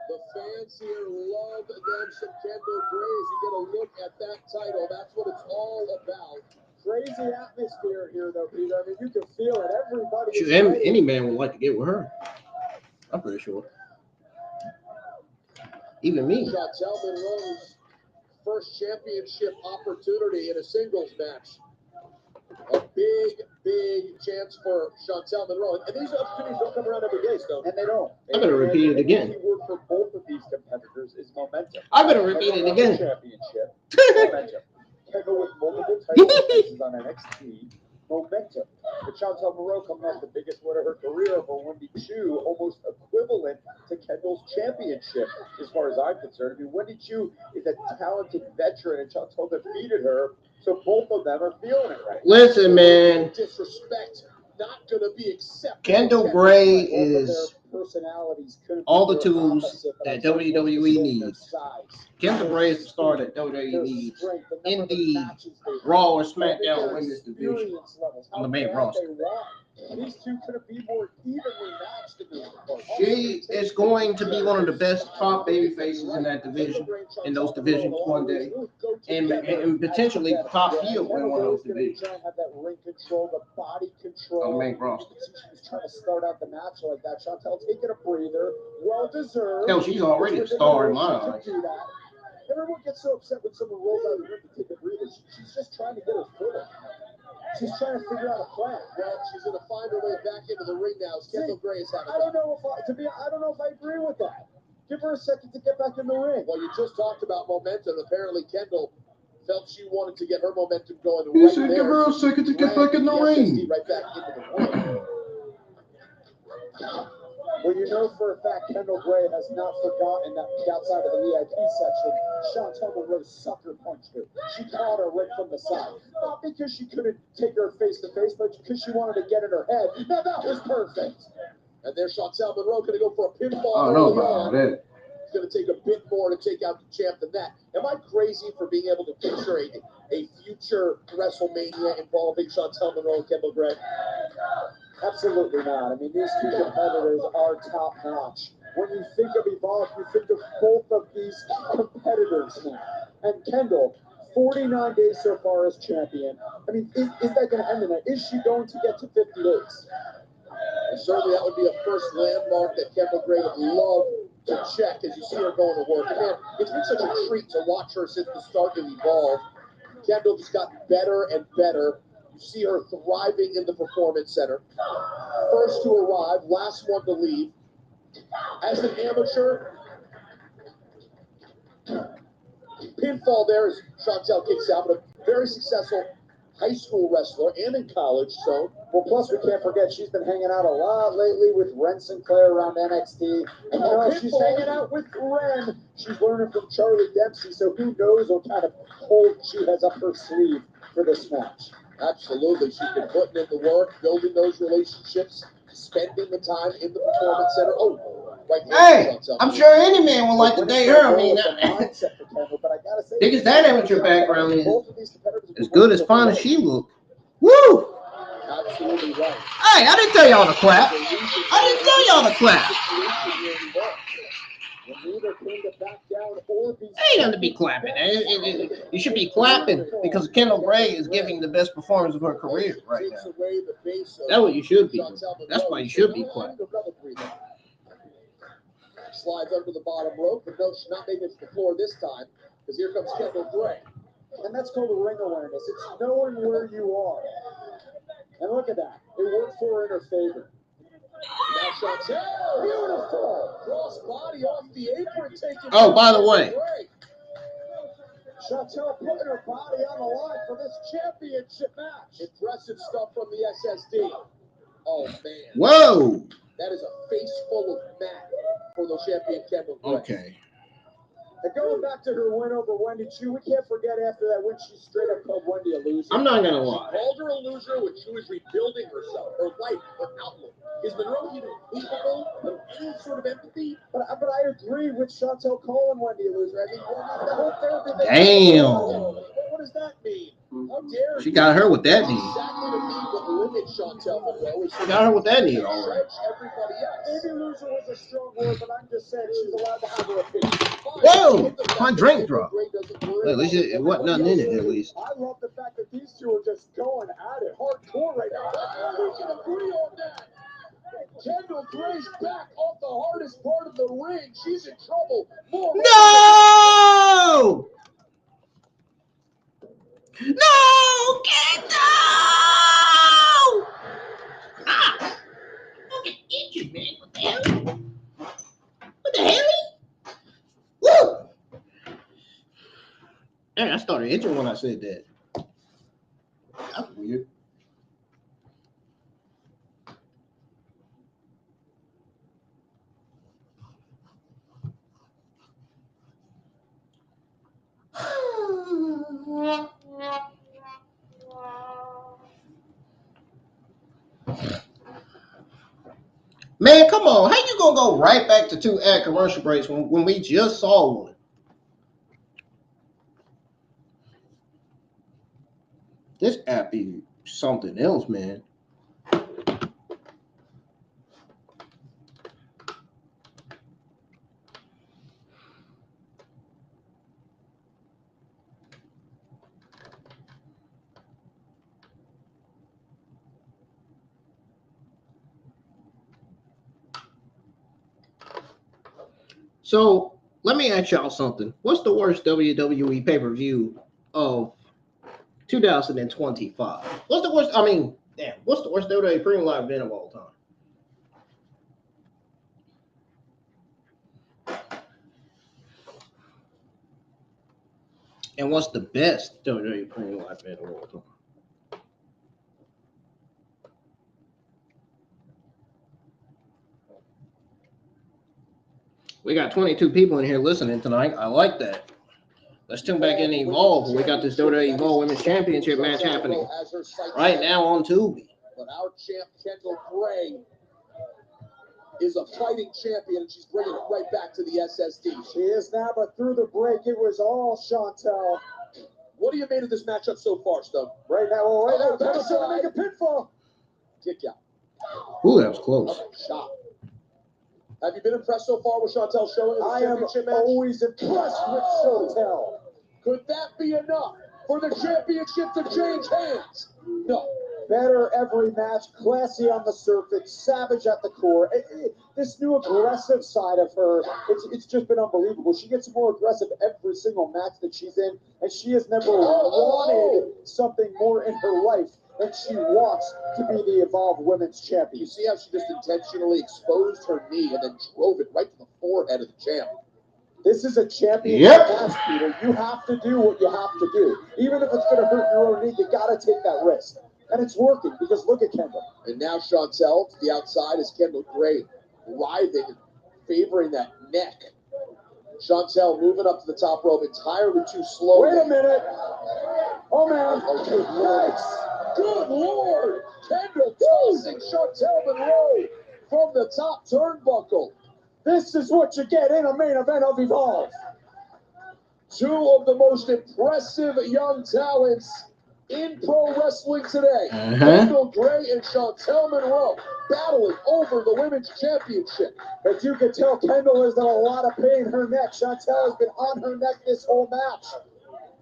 B: The fans here love them some Kendal Grey. As you get a look at that title, that's what it's all about.
D: Crazy atmosphere here, though, Peter. I mean, you can feel it. Everybody.
A: Shoot, any man would like to get with her. I'm pretty sure. Even me.
B: Chantel Monroe's first championship opportunity in a singles match. A big chance for Chantel Monroe. And these opportunities don't come around every day, Stone.
D: And they don't.
A: I better repeat it again.
D: The key word for both of these competitors is momentum.
A: I better repeat it again.
D: Championship. Momentum. Kendal with multiple title defenses on NXT. Momentum. With Chantel Monroe coming off the biggest win of her career over Wendy Chu, almost equivalent to Kendall's championship, as far as I'm concerned. I mean, Wendy Chu is a talented veteran, and Chantel defeated her, so both of them are feeling it right now.
A: Listen, man.
B: Disrespect not going to be accepted.
A: Kendal Grey is
D: personalities
A: all the tools that WWE needs. Kendal Grey is the star that WWE needs in the Raw or SmackDown Women's Division on the main roster.
D: These two couldn't be more evenly matched in this report.
A: She is going to be one of the best top baby faces in that division, in those divisions one day, and potentially top heel in one of those divisions.
D: Have that ring control, the body control.
A: On the main roster.
D: She was trying to start out the match like that. Chantel taking a breather, well deserved.
A: Hell, she's already a star in my eyes.
D: Everyone gets so upset when someone rolls out of the ring to take a breather. She's just trying to get her footing. She's trying to figure out a plan.
B: Well, she's going to find her way back into the ring now. Kendal Grey is having.
D: I don't know if I agree with that. Give her a second to get back in the ring.
B: Well, you just talked about momentum. Apparently, Kendal felt she wanted to get her momentum going.
A: You said give her a second to get back in the ring.
B: Right back into the ring.
D: Well, you know for a fact Kendal Grey has not forgotten that outside of the VIP section, Chantel Monroe sucker punched her. She caught her right from the side. Not because she couldn't take her face to face, but because she wanted to get in her head. Now that was perfect.
B: And there's Chantel Monroe going to go for a pinfall.
A: I don't know about that.
B: It's going to take a bit more to take out the champ than that. Am I crazy for being able to picture a future WrestleMania involving Chantel Monroe and Kendal Grey?
D: Absolutely not. I mean, these two competitors are top notch. When you think of Evolve, you think of both of these competitors now. And Kendal, 49 days so far as champion. I mean, is that going to end in that? Is she going to get to 50 days?
B: And certainly that would be a first landmark that Kendal Grey would love to check as you see her going to work. And man, it's been such a treat to watch her since the start of Evolve. Kendal just got better and better. You see her thriving in the Performance Center. First to arrive, last one to leave. As an amateur, pinfall there as Chantel kicks out, but a very successful high school wrestler and in college. So,
D: well, plus we can't forget she's been hanging out a lot lately with Ren Sinclair around NXT. And you know, she's hanging out with Ren. She's learning from Charlie Dempsey, so who knows what kind of hold she has up her sleeve for this match.
B: Absolutely. She's been putting in the work, building those relationships, spending the time in the performance center. Oh, right there.
A: Hey, I'm sure any man would like to date her. I mean, think it's that amateur background is as good as fine as she looked. Woo!
B: Absolutely right.
A: Hey, I didn't tell y'all to clap. I didn't tell y'all to clap. Ain't nothing to be clapping. You should be clapping because Kendal Grey is giving the best performance of her career right now. That's what you should be doing. That's why you should be clapping.
B: Slides under the bottom rope, but no, she's not making it to the floor this time because here comes Kendal Grey.
D: And that's called ring awareness. It's knowing where you are. And look at that. It worked for her in her favor.
B: Now Chantel, beautiful cross body off the apron, taking.
A: Oh, by the way,
D: Chantel putting her body on the line for this championship match.
B: Impressive stuff from the SSD. Oh man.
A: Whoa.
B: That is a face full of mat for the champion Kendal Grey.
A: Okay.
D: And going back to her win over Wendy Chu, we can't forget after that win, she straight up called Wendy a loser.
A: I'm not gonna
B: She
A: lie.
B: called her a loser when she was rebuilding herself, her life, her outlook. Is Monroe even capable of any sort of empathy?
D: But I agree with Chantel calling Wendy a loser. I mean, the whole therapy thing.
A: Damn.
B: What does that mean? How dare
A: She got her with that knee.
B: Exactly to me what limits Chantel Monroe is.
A: She got her with that knee, all right.
B: Everybody else.
D: Maybe loser was a strong word, but I'm just saying she's allowed to have her opinion.
A: Whoa! My drink dropped. Well, at least it wasn't nothing in it, at least.
D: I love the fact that these two are just going at it hardcore right now.
B: We can agree on that. Kendal Gray's back off the hardest part of the ring. She's in trouble.
A: No! No! Kendal! Ah! Don't get injured, man. What the hell? What the hell? Woo! Dang, I started itching when I said that. That's weird. Man, come on. How you gonna go right back to 2 ad commercial breaks when we just saw one? This app is something else, man. So let me ask y'all something. What's the worst WWE pay-per-view of 2025? What's the worst? I mean, damn, what's the worst WWE premium live event of all time? And what's the best WWE premium live event of all time? We got 22 people in here listening tonight. I like that. Let's tune back in Evolve. We got this WWE Evolve Women's Championship match happening right now on Tubi.
B: But our champ, Kendal Grey, is a fighting champion, and she's bringing it right back to the SSD.
D: She is now, but through the break, it was all Chantel.
B: What do you made of this matchup so far, Stone?
D: Right now, Kendal's trying to make a pinfall.
B: Kick out.
A: Ooh, that was close.
B: Shot. Have you been impressed so far with Chantel showing in the championship match?
D: I am always impressed with Chantel.
B: Could that be enough for the championship to change hands? No.
D: Better every match, classy on the surface, savage at the core. This new aggressive side of her, it's just been unbelievable. She gets more aggressive every single match that she's in, and she has never wanted something more in her life than she wants to be the Evolve Women's Champion.
B: You see how she just intentionally exposed her knee and then drove it right to the forehead of the champ.
D: This is a championship match, Peter. You have to do what you have to do. Even if it's going to hurt your own knee, you got to take that risk. And it's working, because look at Kendal.
B: And now Chantel, to the outside, is Kendal Grey, writhing, favoring that neck. Chantel moving up to the top rope entirely too slow.
D: Wait a minute. Oh, man.
B: Okay, nice. Good Lord. Kendal tossing Chantel Monroe from the top turnbuckle.
D: This is what you get in a main event of Evolve.
B: Two of the most impressive young talents in pro wrestling today. Kendal Grey and Chantel Monroe battling over the women's championship.
D: As you can tell, Kendal is in a lot of pain. Her neck. Chantel has been on her neck this whole match.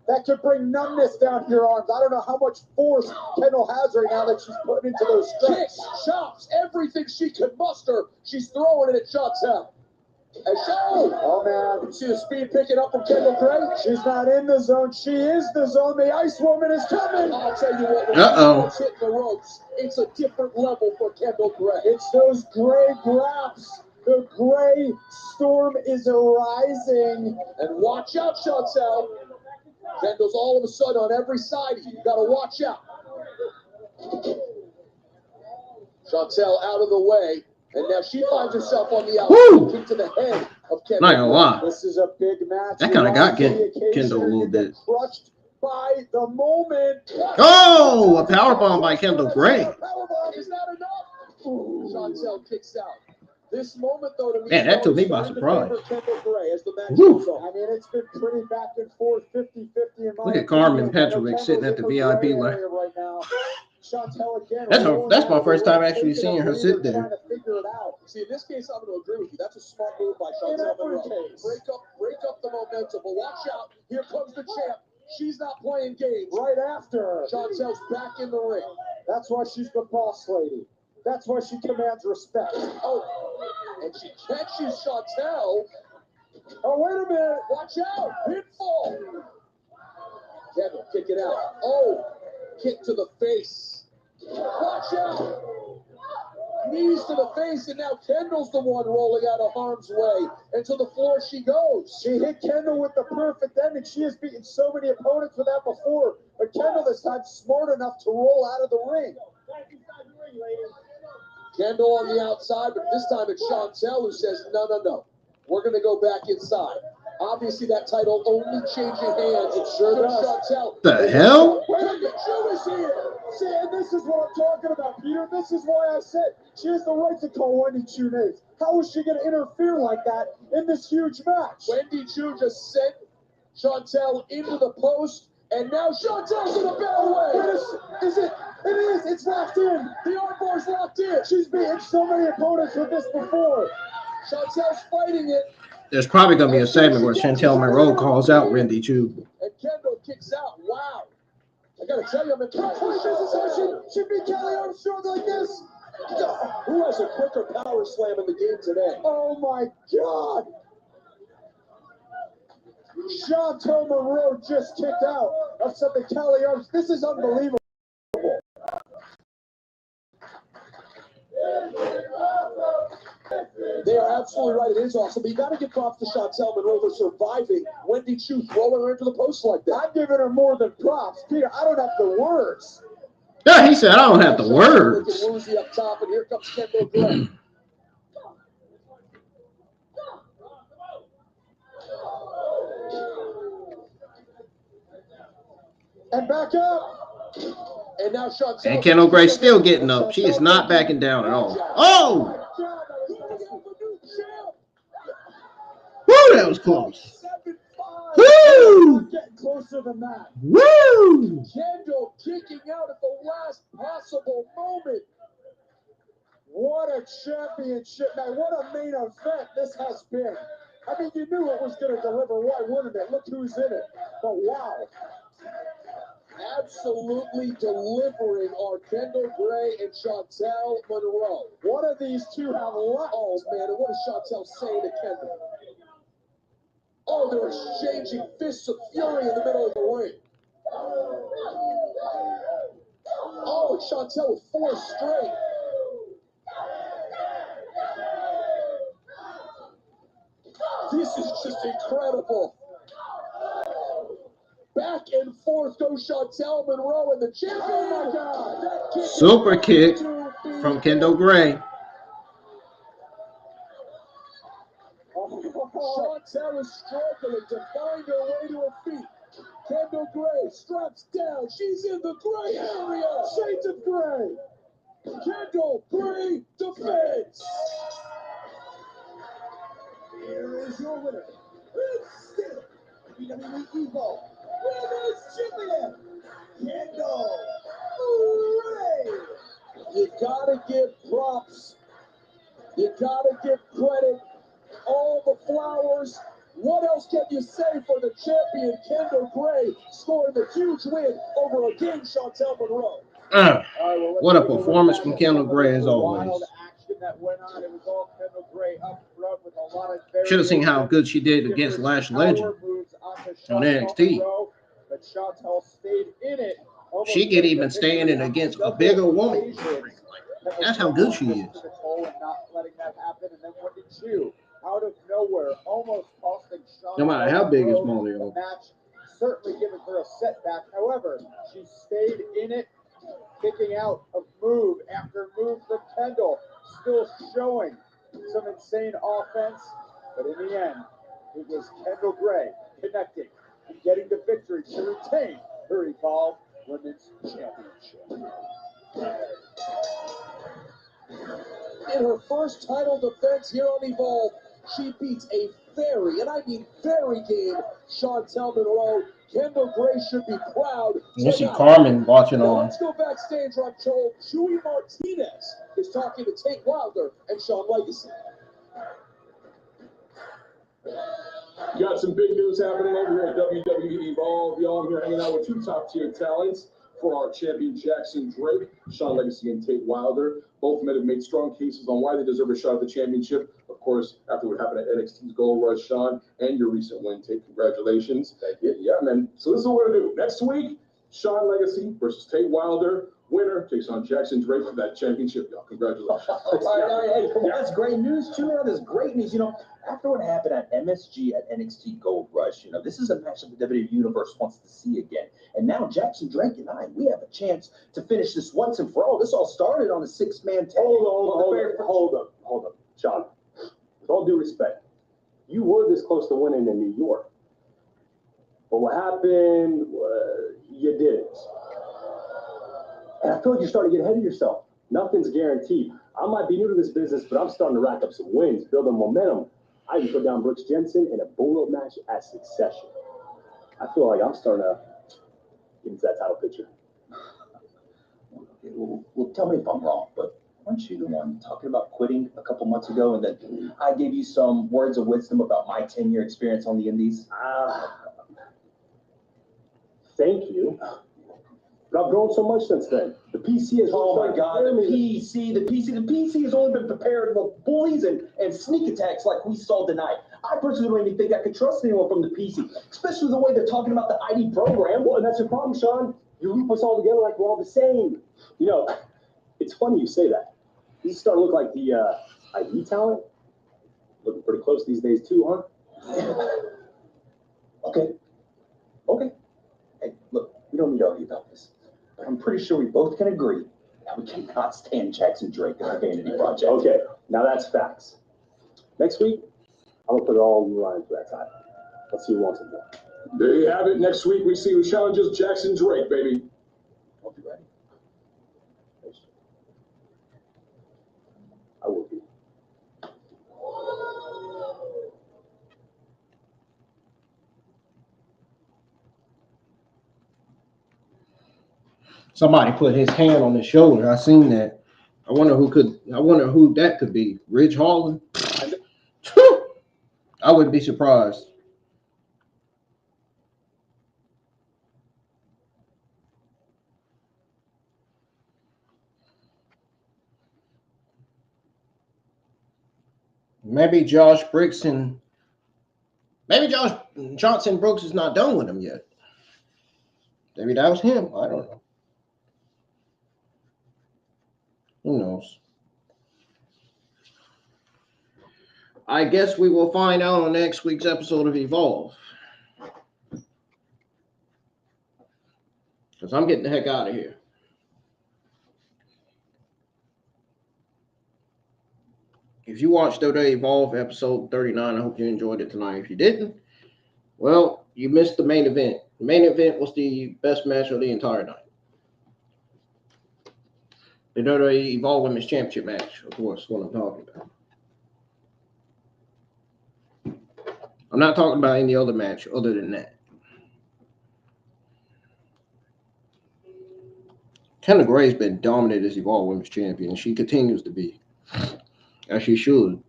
D: That could bring numbness down to your arms. I don't know how much force Kendal has right now that she's putting into those strikes.
B: Kicks, chops, everything she can muster, she's throwing it at Chantel. And
D: oh man,
B: you see the speed picking up from Kendal Grey?
D: She's not in the zone. She is the zone. The Ice Woman is coming.
B: I'll tell you what, when Kendal's hitting the ropes, it's a different level for Kendal Grey.
D: It's those gray grabs. The gray storm is rising.
B: And watch out, Chantel. Kendal's all of a sudden on every side. You got to watch out. Chantel out of the way. And now she finds herself on the outside, kick to the head of Kendal.
A: Not gonna lie.
D: This is a big match.
A: That kind of got Kendal a little bit.
D: Crushed by the moment.
A: Oh, a powerbomb by Kendal Grey.
B: Powerbomb is not enough. Chantel kicks out. This moment, though, to me,
A: man, that took me by surprise.
B: Kendal Grey as the match goes on.
D: I mean, it's been pretty back and forth, 50-50.
A: Look at Carmen Petrovic sitting at the VIP line.
D: Right now. Chantel again.
A: That's my first time actually seeing her sit there.
D: Trying to figure it out.
B: See, in this case, I'm going to agree with you. That's a smart move by Chantel Monroe. Break up the momentum, but watch out. Here comes the champ. She's not playing games.
D: Right after her.
B: Chantel's back in the ring.
D: That's why she's the boss lady. That's why she commands respect.
B: Oh, and she catches Chantel.
D: Oh, wait a minute.
B: Watch out. Pinfall. Kendal, kick it out. Oh, kick to the face. Watch out. Knees to the face, and now Kendal's the one rolling out of harm's way. And to the floor she goes.
D: She hit Kendal with the perfect ending. She has beaten so many opponents with that before. But Kendal this time smart enough to roll out of the ring.
B: Kendal on the outside, but this time it's Chantel who says, no. We're going to go back inside. Obviously, that title only changing hands. It sure does. Chantel.
A: The hell?
D: Wendy Chu is here. See, and this is what I'm talking about, Peter. This is why I said she has the right to call Wendy Chu names. How is she going to interfere like that in this huge match?
B: Wendy Chu just sent Chantel into the post, and now Chantel's in a bad way.
D: Is it? It is. It's locked in.
B: The armbar's locked in.
D: She's beaten so many opponents with this before.
B: Chantel's fighting it.
A: There's probably going to be a segment where Chantel Monroe calls out Wendy Chu.
B: And Kendal kicks out. Wow. I got to tell you, I'm impressed.
D: She beat Kelly Armstrong like this.
B: Who has a quicker power slam in the game today?
D: Oh, my God. Chantel Monroe just kicked out of something Kelly Armstrong. This is unbelievable.
B: They are absolutely right. It is awesome. But you got to give props to Chantel Monroe for surviving Wendy Chu throwing her into the post like that.
D: I'm giving her more than props. Peter, I don't have the words.
A: Yeah, he said, I don't have the words.
B: Woozy up top, and here comes Kendal Grey.
D: And back up.
B: And now Chantel.
A: And Kendal Grey still getting up. She is not backing down at all. Oh! Woo, that was close. Woo!
D: Getting closer than that.
A: Woo!
B: Kendal kicking out at the last possible moment.
D: What a championship, man. What a main event this has been. I mean, you knew it was going to deliver. Why wouldn't it? Look who's in it. But wow.
B: Absolutely delivering are Kendal Grey and Chantel Monroe.
D: One of these two have left.
B: Oh, man, and what is Chantel saying to Kendal? Oh, they're exchanging fists of fury in the middle of the ring. Oh, Chantel with 4 straight. This is just incredible. Back and forth goes Chantel Monroe and the champion. Oh my God.
A: Super kick from Kendal Grey.
B: Chantel is struggling to find her way to her feet. Kendal Grey straps down. She's in the gray area. Shades of gray. Kendal Grey defends. Here is your winner. It's still WWE Evolve Women's Champion, Kendal Grey. You gotta give props. You gotta give credit. All the flowers. What else can you say for the champion, Kendal Grey, scoring the huge win over again Chantel Monroe?
A: What a performance from Kendal Grey as always. Should have seen how good she did against Lash Legend on NXT. She could even stand in against a bigger woman. That's how good she is.
D: Out of nowhere, almost costing Sean
A: No matter how big his
D: the
A: Molly.
D: match, certainly giving her a setback. However, she stayed in it, kicking out of move after move from Kendal, still showing some insane offense. But in the end, it was Kendal Grey connecting and getting the victory to retain her Evolve Women's Championship.
B: In her first title defense here on Evolve, she beats a very, and I mean very game, Chantel Monroe. Kendal Grey should be proud.
A: You see Carmen watching
B: Now
A: on.
B: let's go backstage. I'm told Chewy Martinez is talking to Tate Wilder and Sean Legacy.
F: Got some big news happening over here at WWE Evolve. Y'all, I'm here hanging out with two top-tier talents for our champion, Jackson Drake, Sean Legacy, and Tate Wilder. Both men have made strong cases on why they deserve a shot at the championship. Of course, after what happened at NXT's Gold Rush, Sean, and your recent win, Tate, congratulations. Thank you. Yeah, man. So this is what we're going to do. Next week, Sean Legacy versus Tate Wilder. Winner takes on Jackson Drake for that championship, y'all. Congratulations.
G: Hey, come on. That's great news, too. That's great news. You know, after what happened at MSG at NXT Gold Rush, you know, this is a match that the WWE Universe wants to see again. And now Jackson Drake and I, we have a chance to finish this once and for all. This all started on a six-man tag.
H: Hold up, Sean. With all due respect, you were this close to winning in New York. But what happened, you didn't. And I feel like you're starting to get ahead of yourself. Nothing's guaranteed. I might be new to this business, but I'm starting to rack up some wins, building momentum. I even put down Brooks Jensen in a bullet match at Succession. I feel like I'm starting to get into that title picture.
G: Well, tell me if I'm wrong, but weren't you the one talking about quitting a couple months ago, and then I gave you some words of wisdom about my 10-year experience on the Indies?
H: Thank you. But I've grown so much since then. The PC has...
G: Oh my God, the PC has only been prepared for bullies and sneak attacks like we saw tonight. I personally don't even think I could trust anyone from the PC, especially the way they're talking about the ID program.
H: Well, and that's your problem, Sean. You loop us all together like we're all the same. You know, it's funny you say that. You start to look like the ID talent. Looking pretty close these days too, huh?
G: Okay. Hey, look, we don't need to argue about this. But I'm pretty sure we both can agree that we cannot stand Jackson Drake in our vanity project.
H: Okay, now that's facts. Next week, I'm gonna put it all on the line for that time. Let's see who wants it more.
F: There you have it. Next week, we see who challenges Jackson Drake, baby.
G: I'll be ready.
H: I will be.
A: Somebody put his hand on his shoulder. I seen that. I wonder who that could be. Ridge Holland? I wouldn't be surprised. Maybe Josh Johnson Brooks is not done with him yet. Maybe that was him. I don't know. Who knows? I guess we will find out on next week's episode of Evolve. Because I'm getting the heck out of here. If you watched WWE Evolve episode 39, I hope you enjoyed it tonight. If you didn't, well, you missed the main event. The main event was the best match of the entire night. The WWE Evolve Women's Championship match, of course, what I'm talking about. I'm not talking about any other match other than that. Kendal Grey has been dominant as Evolve Women's Champion, and she continues to be, as she should.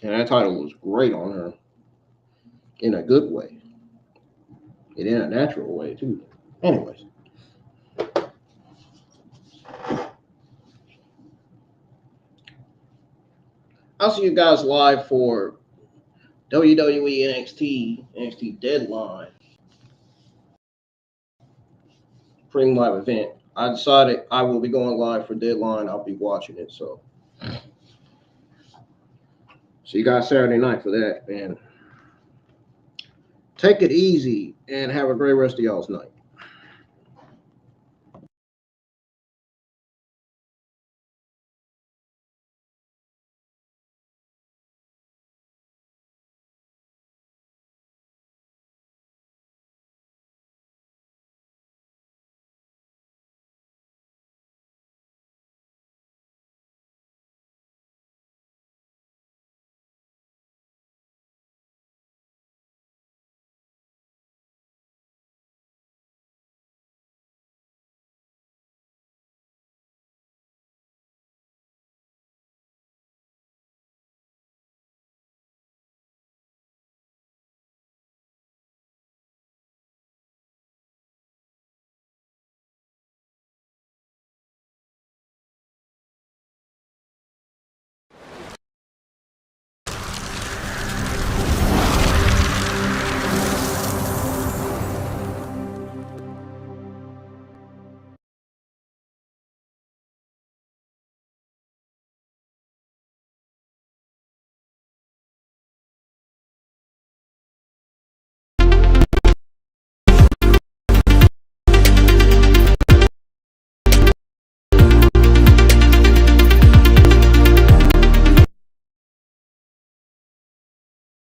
A: And that title was great on her in a good way. And in a natural way, too. Anyways. I'll see you guys live for WWE NXT Deadline Premium Live event. I decided I will be going live for Deadline. I'll be watching it, so see you guys Saturday night for that, and take it easy and have a great rest of y'all's night.